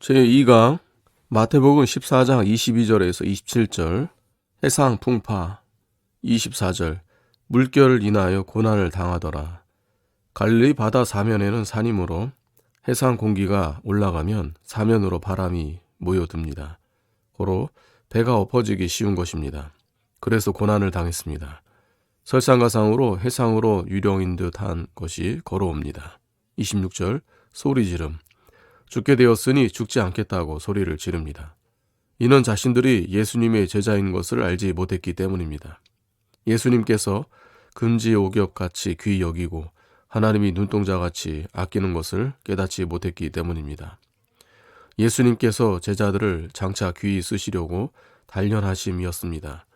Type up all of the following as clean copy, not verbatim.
제2강 마태복음 14장 22절에서 27절 해상 풍파 24절 물결을 인하여 고난을 당하더라. 갈릴리 바다 사면에는 산이므로 해상 공기가 올라가면 사면으로 바람이 모여듭니다. 고로 배가 엎어지기 쉬운 것입니다. 그래서 고난을 당했습니다. 설상가상으로 해상으로 유령인 듯한 것이 걸어옵니다. 26절 소리 지름 죽게 되었으니 죽지 않겠다고 소리를 지릅니다. 이는 자신들이 예수님의 제자인 것을 알지 못했기 때문입니다. 예수님께서 금지 오겹같이 귀히 여기고 하나님이 눈동자같이 아끼는 것을 깨닫지 못했기 때문입니다. 예수님께서 제자들을 장차 귀히 쓰시려고 단련하심이었습니다.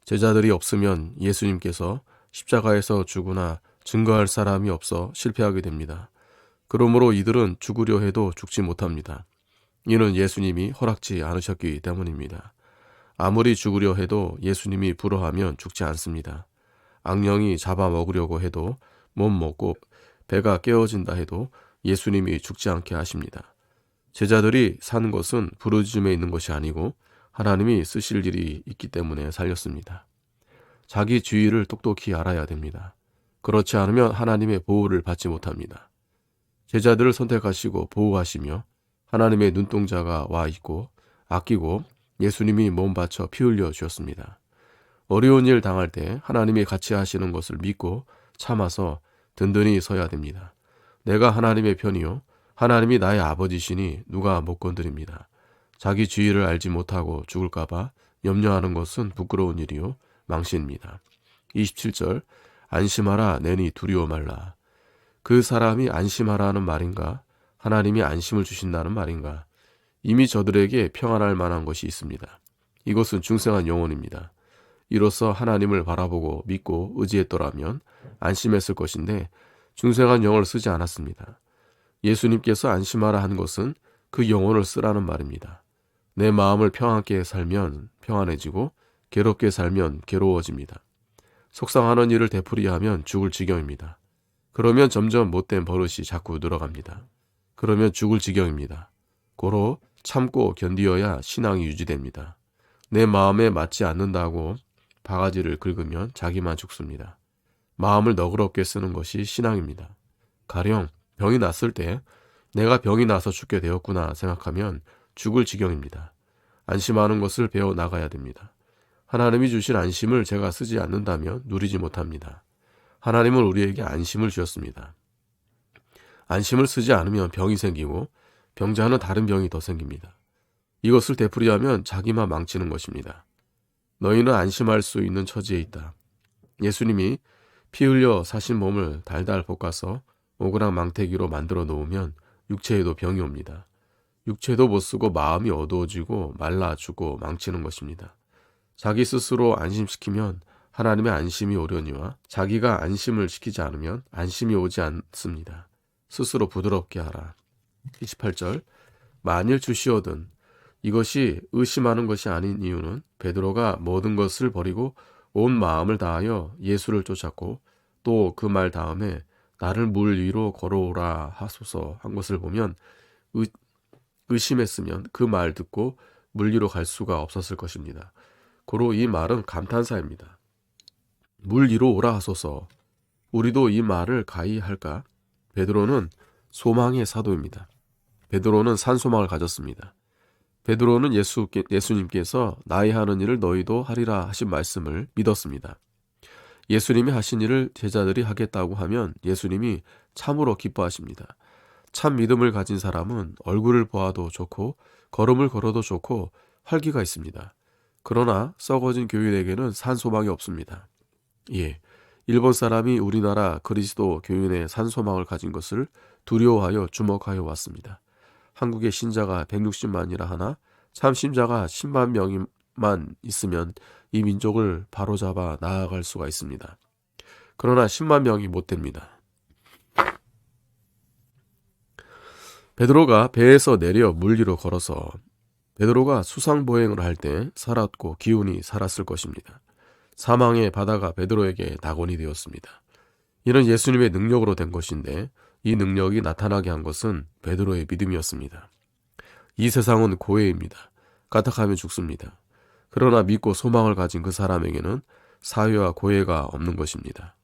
제자들이 없으면 예수님께서 십자가에서 죽으나 증거할 사람이 없어 실패하게 됩니다. 그러므로 이들은 죽으려 해도 죽지 못합니다. 이는 예수님이 허락지 않으셨기 때문입니다. 아무리 죽으려 해도 예수님이 불허하면 죽지 않습니다. 악령이 잡아먹으려고 해도 못 먹고 배가 깨어진다 해도 예수님이 죽지 않게 하십니다. 제자들이 사는 것은 부르짖음에 있는 것이 아니고 하나님이 쓰실 일이 있기 때문에 살렸습니다. 자기 주의를 똑똑히 알아야 됩니다. 그렇지 않으면 하나님의 보호를 받지 못합니다. 제자들을 선택하시고 보호하시며 하나님의 눈동자가 와 있고 아끼고 예수님이 몸 바쳐 피 흘려 주셨습니다. 어려운 일 당할 때 하나님이 같이 하시는 것을 믿고 참아서 든든히 서야 됩니다. 내가 하나님의 편이요 하나님이 나의 아버지시니 누가 못 건드립니다. 자기 주의를 알지 못하고 죽을까 봐 염려하는 것은 부끄러운 일이요 망신입니다. 27절 안심하라 내니 두려워 말라. 그 사람이 안심하라는 말인가? 하나님이 안심을 주신다는 말인가? 이미 저들에게 평안할 만한 것이 있습니다. 이것은 중생한 영혼입니다. 이로써 하나님을 바라보고 믿고 의지했더라면 안심했을 것인데 중생한 영혼을 쓰지 않았습니다. 예수님께서 안심하라 한 것은 그 영혼을 쓰라는 말입니다. 내 마음을 평안하게 살면 평안해지고 괴롭게 살면 괴로워집니다. 속상하는 일을 되풀이하면 죽을 지경입니다. 그러면 점점 못된 버릇이 자꾸 늘어갑니다. 그러면 죽을 지경입니다. 고로 참고 견디어야 신앙이 유지됩니다. 내 마음에 맞지 않는다고 바가지를 긁으면 자기만 죽습니다. 마음을 너그럽게 쓰는 것이 신앙입니다. 가령 병이 났을 때 내가 병이 나서 죽게 되었구나 생각하면 죽을 지경입니다. 안심하는 것을 배워 나가야 됩니다. 하나님이 주신 안심을 제가 쓰지 않는다면 누리지 못합니다. 하나님은 우리에게 안심을 주셨습니다. 안심을 쓰지 않으면 병이 생기고 병자는 다른 병이 더 생깁니다. 이것을 되풀이하면 자기만 망치는 것입니다. 너희는 안심할 수 있는 처지에 있다. 예수님이 피 흘려 사신 몸을 달달 볶아서 오그락 망태기로 만들어 놓으면 육체에도 병이 옵니다. 육체도 못 쓰고 마음이 어두워지고 말라 죽고 망치는 것입니다. 자기 스스로 안심시키면 하나님의 안심이 오려니와 자기가 안심을 시키지 않으면 안심이 오지 않습니다. 스스로 부드럽게 하라. 28절 만일 주시오든 이것이 의심하는 것이 아닌 이유는 베드로가 모든 것을 버리고 온 마음을 다하여 예수를 쫓았고 또 그 말 다음에 나를 물 위로 걸어오라 하소서 한 것을 보면 의심했으면 그 말 듣고 물 위로 갈 수가 없었을 것입니다. 고로 이 말은 감탄사입니다. 물 위로 오라 하소서. 우리도 이 말을 가히 할까? 베드로는 소망의 사도입니다. 베드로는 산소망을 가졌습니다. 베드로는 예수님께서 나의 하는 일을 너희도 하리라 하신 말씀을 믿었습니다. 예수님이 하신 일을 제자들이 하겠다고 하면 예수님이 참으로 기뻐하십니다. 참 믿음을 가진 사람은 얼굴을 보아도 좋고 걸음을 걸어도 좋고 활기가 있습니다. 그러나 썩어진 교인에게는 산소망이 없습니다. 예, 일본 사람이 우리나라 그리스도 교인의 산소망을 가진 것을 두려워하여 주목하여 왔습니다. 한국의 신자가 160만이라 하나 참 신자가 10만 명만 있으면 이 민족을 바로잡아 나아갈 수가 있습니다. 그러나 10만 명이 못 됩니다. 베드로가 배에서 내려 물 위로 걸어서 베드로가 수상보행을 할 때 살았고 기운이 살았을 것입니다. 사망의 바다가 베드로에게 낙원이 되었습니다. 이는 예수님의 능력으로 된 것인데 이 능력이 나타나게 한 것은 베드로의 믿음이었습니다. 이 세상은 고해입니다. 까딱하면 죽습니다. 그러나 믿고 소망을 가진 그 사람에게는 사회와 고해가 없는 것입니다.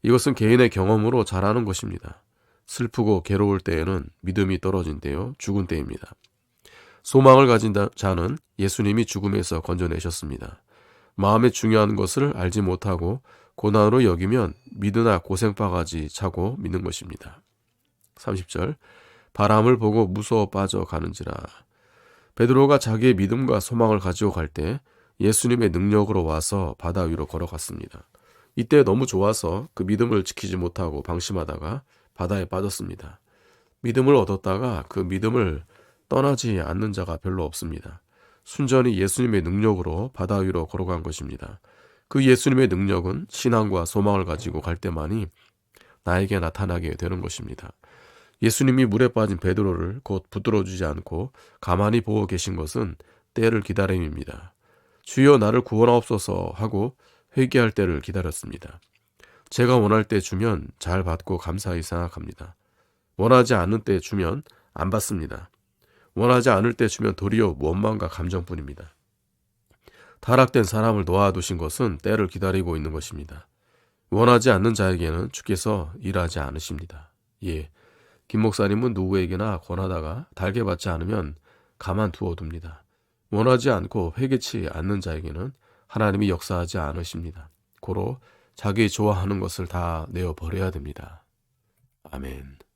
이것은 개인의 경험으로 잘하는 것입니다. 슬프고 괴로울 때에는 믿음이 떨어진 때요, 죽은 때입니다. 소망을 가진 자는 예수님이 죽음에서 건져내셨습니다. 마음에 중요한 것을 알지 못하고 고난으로 여기면 믿으나 고생바가지 차고 믿는 것입니다. 30절 바람을 보고 무서워 빠져가는지라. 베드로가 자기의 믿음과 소망을 가지고 갈 때 예수님의 능력으로 와서 바다 위로 걸어갔습니다. 이때 너무 좋아서 그 믿음을 지키지 못하고 방심하다가 바다에 빠졌습니다. 믿음을 얻었다가 그 믿음을 떠나지 않는 자가 별로 없습니다. 순전히 예수님의 능력으로 바다 위로 걸어간 것입니다. 그 예수님의 능력은 신앙과 소망을 가지고 갈 때만이 나에게 나타나게 되는 것입니다. 예수님이 물에 빠진 베드로를 곧 붙들어주지 않고 가만히 보고 계신 것은 때를 기다림입니다. 주여 나를 구원하옵소서 하고 회개할 때를 기다렸습니다. 제가 원할 때 주면 잘 받고 감사히 생각합니다. 원하지 않는 때 주면 안 받습니다. 원하지 않을 때 주면 도리어 원망과 감정뿐입니다. 타락된 사람을 놓아두신 것은 때를 기다리고 있는 것입니다. 원하지 않는 자에게는 주께서 일하지 않으십니다. 예, 김 목사님은 누구에게나 권하다가 달게 받지 않으면 가만두어 둡니다. 원하지 않고 회개치 않는 자에게는 하나님이 역사하지 않으십니다. 고로 자기 좋아하는 것을 다 내어버려야 됩니다. 아멘.